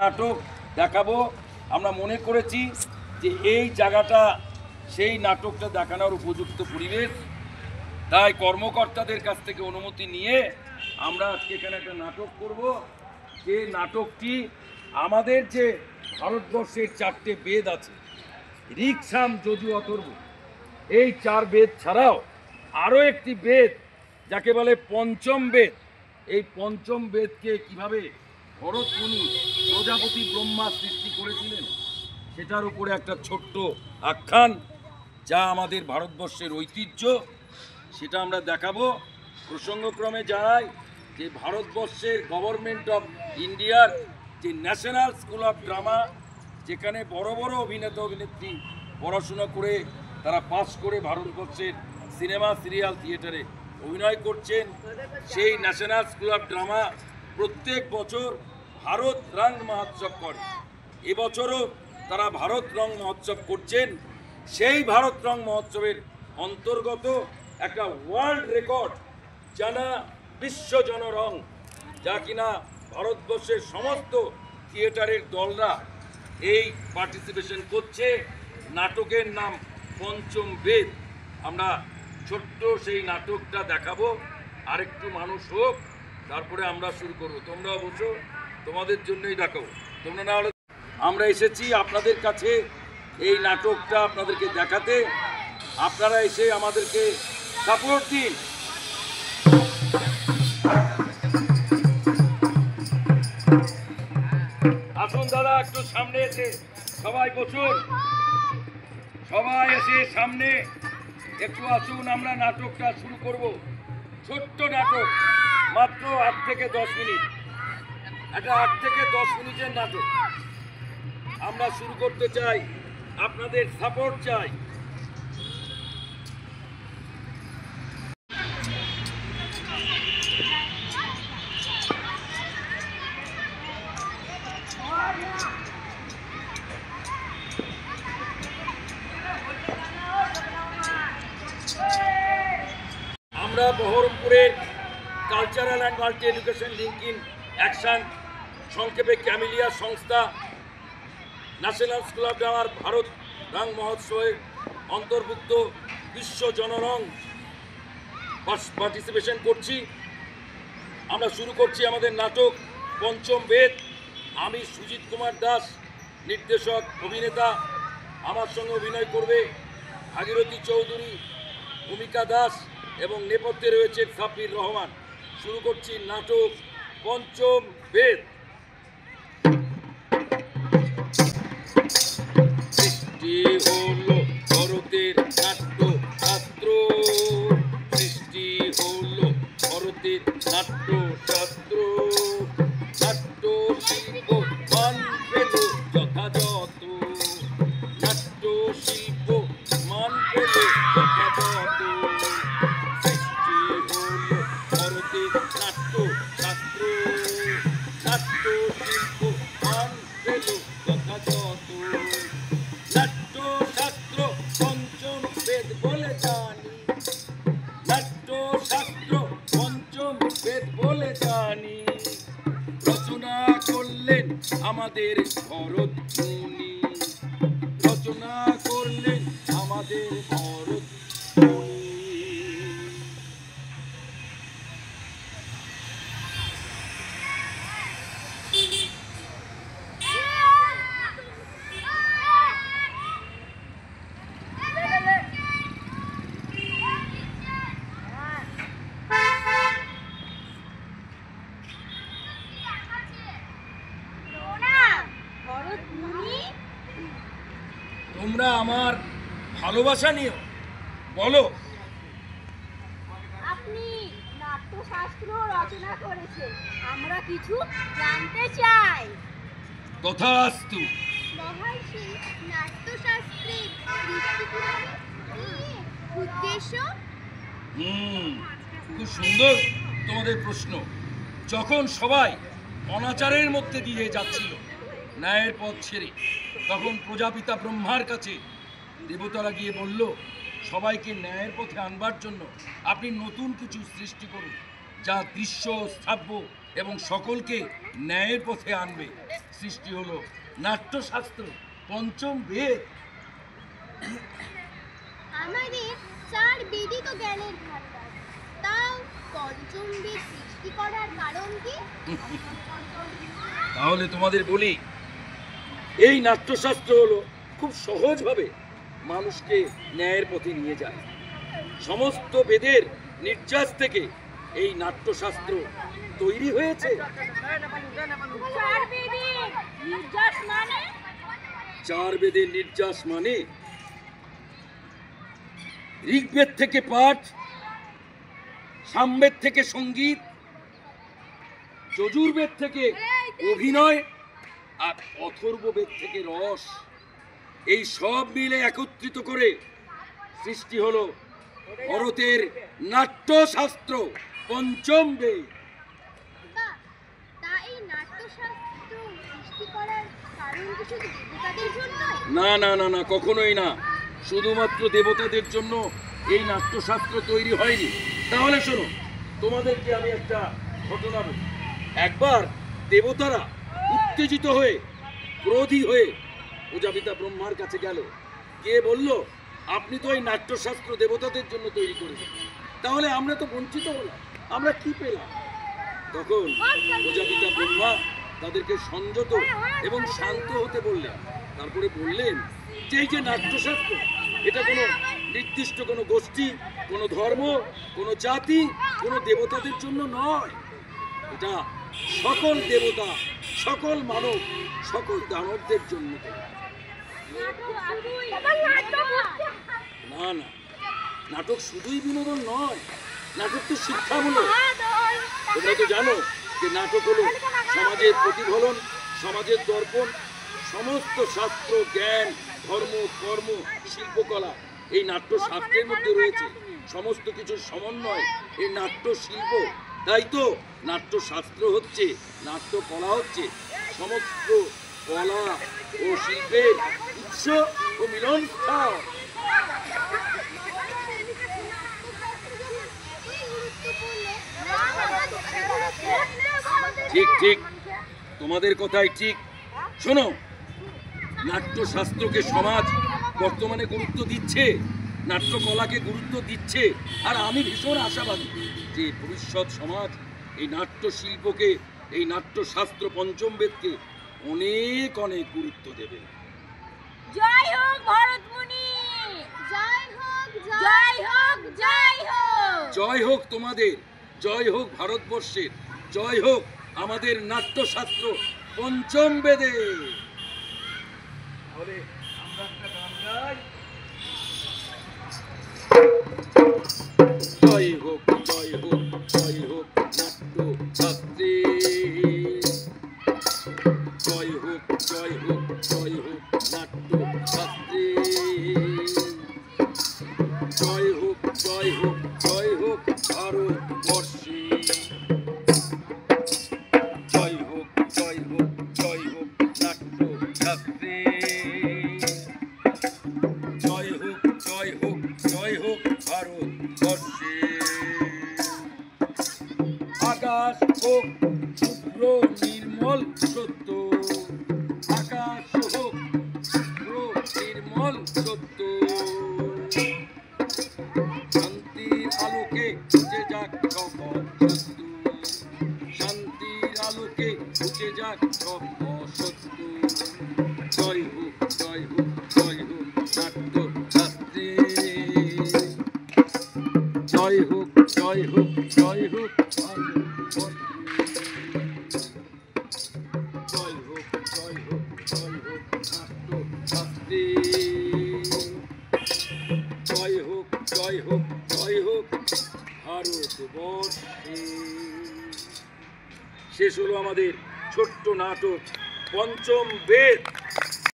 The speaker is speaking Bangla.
নাটক দেখাবো। আমরা মনে করেছি যে এই জায়গাটা সেই নাটকটা দেখানোর উপযুক্ত পরিবেশ, তাই কর্মকর্তাদের কাছ থেকে অনুমতি নিয়ে আমরা আজকে এখানে একটা নাটক করব। যে নাটকটি আমাদের যে ভারতবর্ষের 4টে বেদ আছে, ঋক, সাম, যজু, অথর্ব, এই 4 বেদ ছাড়াও আরও একটি বেদ যাকে বলে পঞ্চম বেদ। এই পঞ্চম বেদকে কিভাবে ভরত মুনি প্রজাপতি ব্রহ্মা সৃষ্টি করেছিলেন সেটার উপরে একটা ছোট্ট আখ্যান, যা আমাদের ভারতবর্ষের ঐতিহ্য, সেটা আমরা দেখাবো। প্রসঙ্গক্রমে জানাই যে ভারতবর্ষের গভর্নমেন্ট অফ ইন্ডিয়ার যে ন্যাশনাল স্কুল অফ ড্রামা, যেখানে বড় বড় অভিনেতা অভিনেত্রী পড়াশোনা করে তারা পাস করে ভারতবর্ষের সিনেমা সিরিয়াল থিয়েটারে অভিনয় করছেন, সেই ন্যাশনাল স্কুল অফ ড্রামা প্রত্যেক বছর ভারত রং মহোৎসব করে। এবছরও তারা ভারত রং মহোৎসব করছেন। সেই ভারত রং মহোৎসবের অন্তর্গত একটা ওয়ার্ল্ড রেকর্ড জানা বিশ্ব জনরং, যা কিনা ভারতবর্ষের সমস্ত থিয়েটারের দলরা এই পার্টিসিপেশন করছে। নাটকের নাম পঞ্চম বেদ। আমরা ছোট্ট সেই নাটকটা দেখাবো, আরেকটু মানুষ হোক, তারপরে আমরা শুরু করবো। তোমরা অবশ্য তোমাদের জন্যই দেখাবো, তোমরা না হলে। আমরা এসেছি আপনাদের কাছে এই নাটকটা আপনাদেরকে দেখাতে, আপনারা এসে আমাদেরকে সাপোর্ট দিন। আসুন দাদা, একটু সামনে এসে সবাই বসুন, সবাই এসে সামনে একটু আসুন। আমরা নাটকটা শুরু করব। ছোট্ট নাটক, মাত্র 8 থেকে 10 মিনিট। একটা 8 থেকে 10 মিনিটের নাটক আমরা শুরু করতে চাই, আপনাদের সাপোর্ট চাই। আমরা বহরমপুরের cultural and multi education link in action, সংক্ষেপে ক্যামিলিয়া সংস্থা, ন্যাশনাল স্কুল অফ ড্রামার ভারত রং মহোৎসবের অন্তর্ভুক্ত বিশ্ব জনরং পার্টিসিপেশন করছি। আমরা শুরু করছি আমাদের নাটক পঞ্চম বেদ। আমি সুজিত কুমার দাস, নির্দেশক, অভিনেতা। আমার সঙ্গে অভিনয় করবে ভাগীরথী চৌধুরী, ভূমিকা দাস এবং নেপথ্যে রয়েছে সাব্বির রহমান। শুরু করছি নাটক পঞ্চম বেদ। সৃষ্টি হলো ভরতের নাট্য শাস্ত্র, সৃষ্টি হলো ভরতের নাট্য শাস্ত্র, নাট্য শিল্প মান পেল যথাযথ, নাট্য শিল্প মান পেল যথাযথ। সৃষ্টি হলো ভরতের নাট্য শাস্ত্র, নাট্য শিল্প মান পেল যথাযথ। নাট্য শাস্ত্র পঞ্চম বেদ বলে জানি, নাট্য শাস্ত্র পঞ্চম বেদ বলে জানি। রচনা করলেন আমাদের ভরত মুনি, রচনা করলেন আমাদের ভরত মুনি। তোমরা আমার ভালোবাসা নিও, বলো। আপনি নাট্যশাস্ত্র রচনা করেছেন, আমরা কিছু জানতে চাই। তথাস্তু। মহর্ষি নাট্যশাস্ত্রের দৃষ্টিকোণ কি, উদ্দেশ্য? খুব সুন্দর তোমাদের প্রশ্ন। যখন সবাই অনাচারের মধ্যে দিয়ে যাচ্ছিল, ন্যায়ের পথ ছেড়ে, তখন প্রজাপিতা ব্রহ্মার কাছে দেবতারা গিয়ে বলল, সবাইকে ন্যায়ের পথে আনবার জন্য আপনি নতুন কিছু সৃষ্টি করুন, যা দৃশ্য, স্থাব্য এবং সকলকে ন্যায়ের পথে আনবে। সৃষ্টি হলো নাট্যশাস্ত্র পঞ্চম বেদ। আমাদের 4 বেদই তো জ্ঞানের ভাণ্ডার, তাও পঞ্চম বেদ সৃষ্টি করার কারণ কি? তাহলে তোমাদের বলি, এই নাট্যশাস্ত্র হলো খুব সহজভাবে মানুষকে ন্যায়ের পথে নিয়ে যায়। সমস্ত বেদের নির্যাস থেকে এই নাট্যশাস্ত্র তৈরি হয়েছে। 4 বেদের নির্যাস মানে? 4 বেদের নির্যাস মানে ঋগ্বেদ থেকে পাঠ, সামবেদ থেকে সঙ্গীত, যজুর্বেদ থেকে অভিনয় আর অথর্ববেদ থেকে রস, এই সব মিলে একত্রিত করে সৃষ্টি হলো ভারতের নাট্যশাস্ত্র পঞ্চম বেদ। বাহ, তা এই নাট্যশাস্ত্র সৃষ্টি করার কারণ কি শুধু দেবতাদের জন্যই? না না না না, কখনোই না। শুধুমাত্র দেবতাদের জন্য এই নাট্যশাস্ত্র তৈরি হয়নি। তাহলে শোনো, তোমাদেরকে আমি একটা ঘটনা বলি। একবার দেবতারা উত্তেজিত হয়ে, ক্রোধী হয়ে প্রজাপিতা ব্রহ্মার কাছে গেল, গিয়ে বলল, আপনি তো এই নাট্যশাস্ত্র দেবতাদের জন্য তৈরি করেছেন, তাহলে আমরা তো বঞ্চিত হলাম, আমরা কি পেলাম? তখন প্রজাপিতা ব্রহ্মা তাদেরকে সংযত এবং শান্ত হতে বললেন। তারপরে বললেন যে এই যে নাট্যশাস্ত্র, এটা কোনো নির্দিষ্ট কোনো গোষ্ঠী, কোনো ধর্ম, কোনো জাতি, কোনো দেবতাদের জন্য নয়। এটা সকল দেবতা, সকল মানব, সকল দানবদের জন্য। না না, নাটক শুধুই বিনোদন নয়, নাটক তো শিক্ষামূলক। তোমরা তো জানো যে নাটক হলো সমাজের প্রতিফলন, সমাজের দর্পণ। সমস্ত শাস্ত্র, জ্ঞান, ধর্ম, কর্ম, শিল্পকলা এই নাট্যশাস্ত্রের মধ্যে রয়েছে। সমস্ত কিছুর সমন্বয় এই নাট্য শিল্প। তাই তো নাট্যশাস্ত্র হচ্ছে, নাট্যকলা হচ্ছে সমস্ত কলা ও শিল্পের উৎস ও মিলন স্থান। ঠিক ঠিক, তোমাদের কথাই ঠিক। শোনো, নাট্যশাস্ত্রকে সমাজ বর্তমানে গুরুত্ব দিচ্ছে, নাট্যকলাকে গুরুত্ব দিচ্ছে, আর আমি ভীষণ আশাবাদী যে ভবিষ্যৎ সমাজ এই নাট্যশিল্পকে, এই নাট্যশাস্ত্র পঞ্চম বেদকে অনেক অনেক গুরুত্ব দেবে। জয় হোক ভরতমুনি, জয় হোক, জয় হোক, জয় হোক। জয় হোক তোমাদের, জয় হোক ভারতবর্ষের, জয় হোক আমাদের নাট্যশাস্ত্র পঞ্চম বেদে। তাহলে আমরা একটা গান গাই। জয় হোক, জয় হোক, জয় হোক নাট্যশাস্ত্রে। জয় হোক, জয় হোক, জয় হোক নাট্যশাস্ত্রে। জয় হোক, জয় হোক, জয় হোক ভারতবর্ষে। জয় হোক, জয় হোক, জয় হোক নাট্যশাস্ত্রে। জয় হোক, জয় হোক, জয় হোক ভারতবর্ষে। আকাশ হোক শুভ্র নির্মল সত্য, আকাশ হোক শুভ্র নির্মল সত্য। শান্তির আলোকে উঠে যাক সব সত্য, শান্তির আলোকে উঠে যাক সব সত্য। জয় হোক, জয় হোক, জয় হোক নাট্যশাস্ত্রে। জয় হোক, জয় হোক, জয় হোক ভারতবর্ষে। জয় হোক, জয় হোক, জয় হোক নাট্যশাস্ত্রে। জয় হোক, জয় হোক, জয় হোক ভারতবর্ষে। শেষ হলো আমাদের ছোট্ট নাটক পঞ্চম বেদ।